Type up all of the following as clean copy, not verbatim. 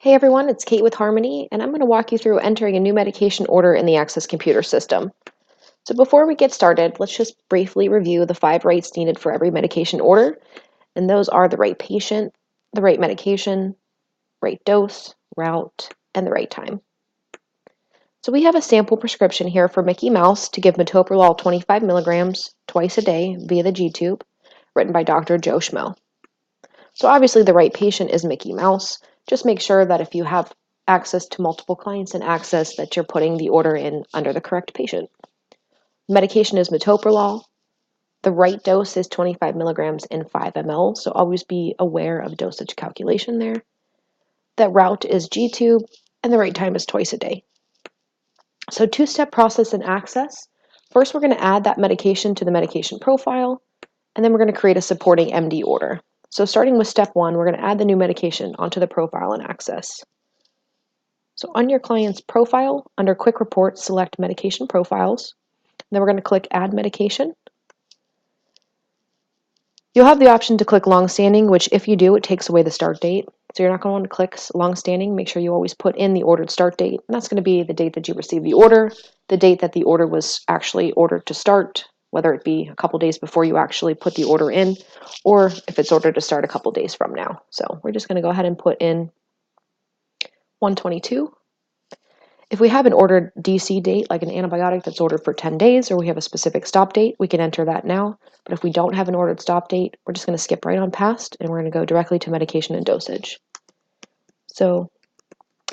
Hey everyone, it's Kate with Harmony, and I'm going to walk you through entering a new medication order in the Axxess computer system. So before we get started, let's just briefly review the 5 rights needed for every medication order, and those are the right patient, the right medication, right dose, route, and the right time. So we have a sample prescription here for Mickey Mouse to give metoprolol 25 milligrams twice a day via the G-tube, written by Dr. Joe Schmo. So obviously the right patient is Mickey Mouse. Just make sure that if you have access to multiple clients in Axxess that you're putting the order in under the correct patient. Medication is metoprolol. The right dose is 25 milligrams in 5 ml, so always be aware of dosage calculation there. That route is G-tube, and the right time is twice a day. So two-step process in Axxess. First, we're going to add that medication to the medication profile, and then we're going to create a supporting MD order. So starting with step 1, we're going to add the new medication onto the profile in Axxess. So on your client's profile, under Quick Report, select Medication Profiles. Then we're going to click Add Medication. You'll have the option to click Longstanding, which if you do, it takes away the start date. So you're not going to want to click Longstanding. Make sure you always put in the ordered start date. And that's going to be the date that you received the order, the date that the order was actually ordered to start, whether it be a couple days before you actually put the order in, or if it's ordered to start a couple days from now. So we're just going to go ahead and put in 122. If we have an ordered DC date, like an antibiotic that's ordered for 10 days, or we have a specific stop date, we can enter that now. But if we don't have an ordered stop date, we're just going to skip right on past, and we're going to go directly to medication and dosage. So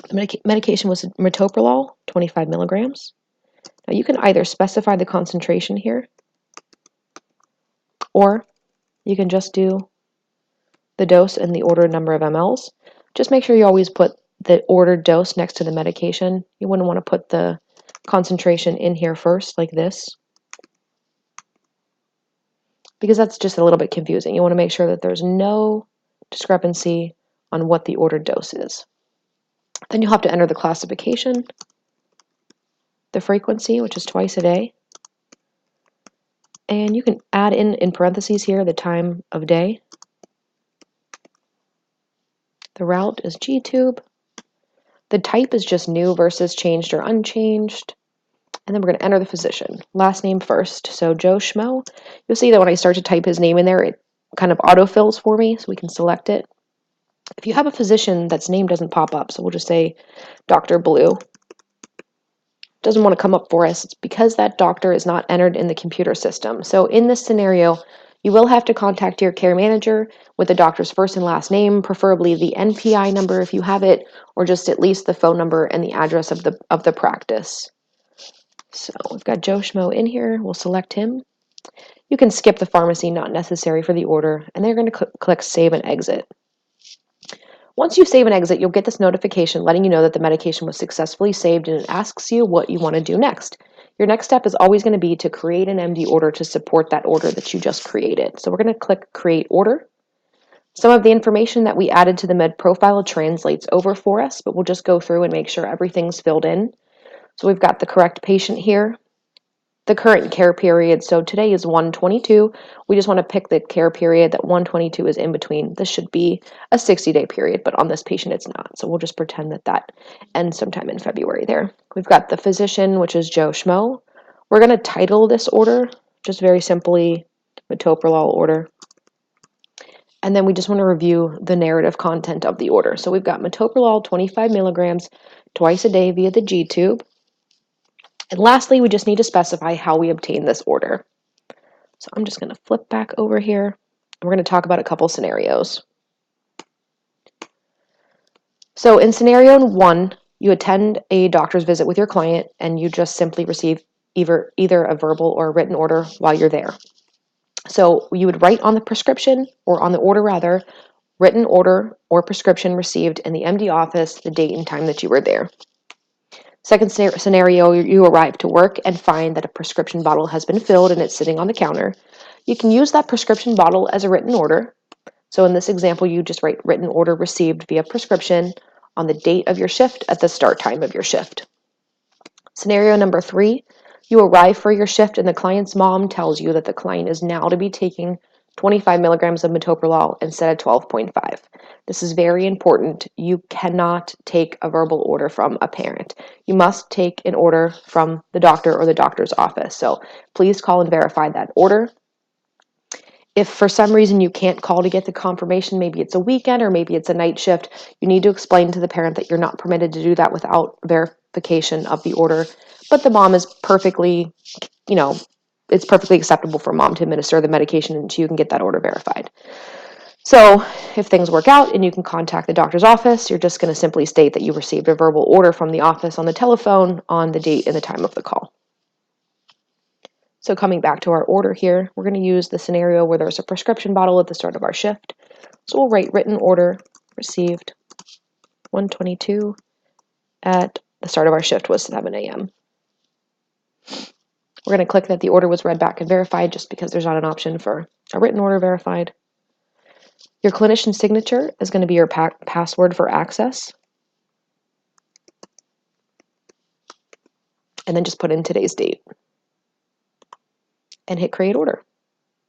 the medication was metoprolol, 25 milligrams. Now you can either specify the concentration here, or you can just do the dose and the ordered number of mLs. Just make sure you always put the ordered dose next to the medication. You wouldn't want to put the concentration in here first, like this, because that's just a little bit confusing. You want to make sure that there's no discrepancy on what the ordered dose is. Then you'll have to enter the classification, the frequency, which is twice a day, and you can add in parentheses here the time of day. The route is G-tube. The type is just new versus changed or unchanged. And then we're going to enter the physician. Last name first. So Joe Schmo. You'll see that when I start to type his name in there, it kind of autofills for me, so we can select it. If you have a physician that's name doesn't pop up, so we'll just say Dr. Blue. Doesn't want to come up for us. It's because that doctor is not entered in the computer system. So in this scenario, you will have to contact your care manager with the doctor's first and last name, preferably the NPI number if you have it, or just at least the phone number and the address of the practice. So we've got Joe Schmo in here. We'll select him. You can skip the pharmacy, not necessary for the order, and then you're going to click Save and Exit. Once you save and exit, you'll get this notification letting you know that the medication was successfully saved, and it asks you what you want to do next. Your next step is always going to be to create an MD order to support that order that you just created. So we're going to click Create Order. Some of the information that we added to the med profile translates over for us, but we'll just go through and make sure everything's filled in. So we've got the correct patient here, the current care period. So today is 122. We just want to pick the care period that 122 is in between. This should be a 60-day period, but on this patient it's not. So we'll just pretend that that ends sometime in February there. We've got the physician, which is Joe Schmo. We're going to title this order just very simply metoprolol order. And then we just want to review the narrative content of the order. So we've got metoprolol 25 milligrams twice a day via the G-tube. And lastly, we just need to specify how we obtain this order. So I'm just going to flip back over here, and we're going to talk about a couple scenarios. So in scenario 1, you attend a doctor's visit with your client, and you just simply receive either a verbal or a written order while you're there. So you would write on the prescription, or on the order rather, written order or prescription received in the MD office, the date and time that you were there. Second scenario, you arrive to work and find that a prescription bottle has been filled and it's sitting on the counter. You can use that prescription bottle as a written order. So in this example, you just write written order received via prescription on the date of your shift at the start time of your shift. Scenario number 3, you arrive for your shift and the client's mom tells you that the client is now to be taking 25 milligrams of metoprolol instead of 12.5. This is very important. You cannot take a verbal order from a parent. You must take an order from the doctor or the doctor's office. So please call and verify that order. If for some reason you can't call to get the confirmation, maybe it's a weekend or maybe it's a night shift, you need to explain to the parent that you're not permitted to do that without verification of the order. But the mom is perfectly, it's perfectly acceptable for mom to administer the medication until you can get that order verified. So if things work out and you can contact the doctor's office, you're just going to simply state that you received a verbal order from the office on the telephone on the date and the time of the call. So coming back to our order here, we're going to use the scenario where there's a prescription bottle at the start of our shift. So we'll write written order received 1:22 at the start of our shift was 7 a.m. We're going to click that the order was read back and verified just because there's not an option for a written order verified. Your clinician signature is going to be your password for Axxess. And then just put in today's date. And hit create order.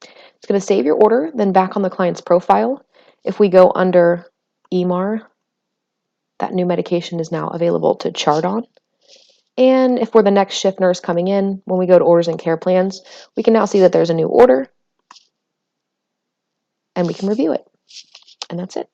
It's going to save your order, then back on the client's profile. If we go under EMAR, that new medication is now available to chart on. And if we're the next shift nurse coming in, when we go to orders and care plans, we can now see that there's a new order and we can review it. And that's it.